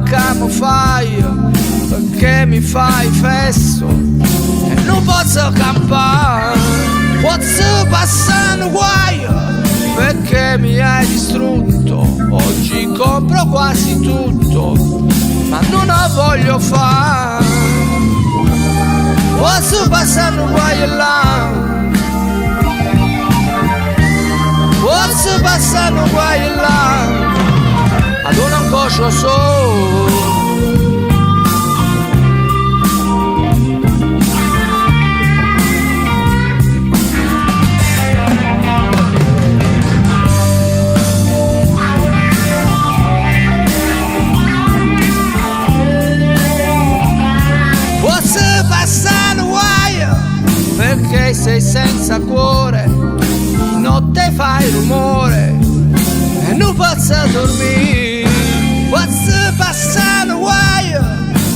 che mi fai, perché mi fai fesso e non posso campare. Posso passare un guaio perché mi hai distrutto. Oggi compro quasi tutto, ma non lo voglio fare. Posso passare un guaio là, posso passare un guaio là, ad un angoscio solo. Perché sei senza cuore, di notte fai rumore e non posso dormire. Posso passare guaio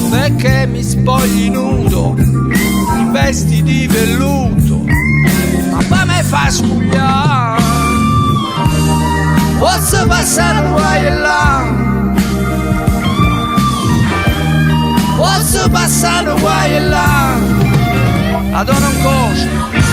perché mi spogli nudo in vesti di velluto, ma poi mi fa scugliare. Posso passare guaio là, posso passare guaio là, ad un angoscio.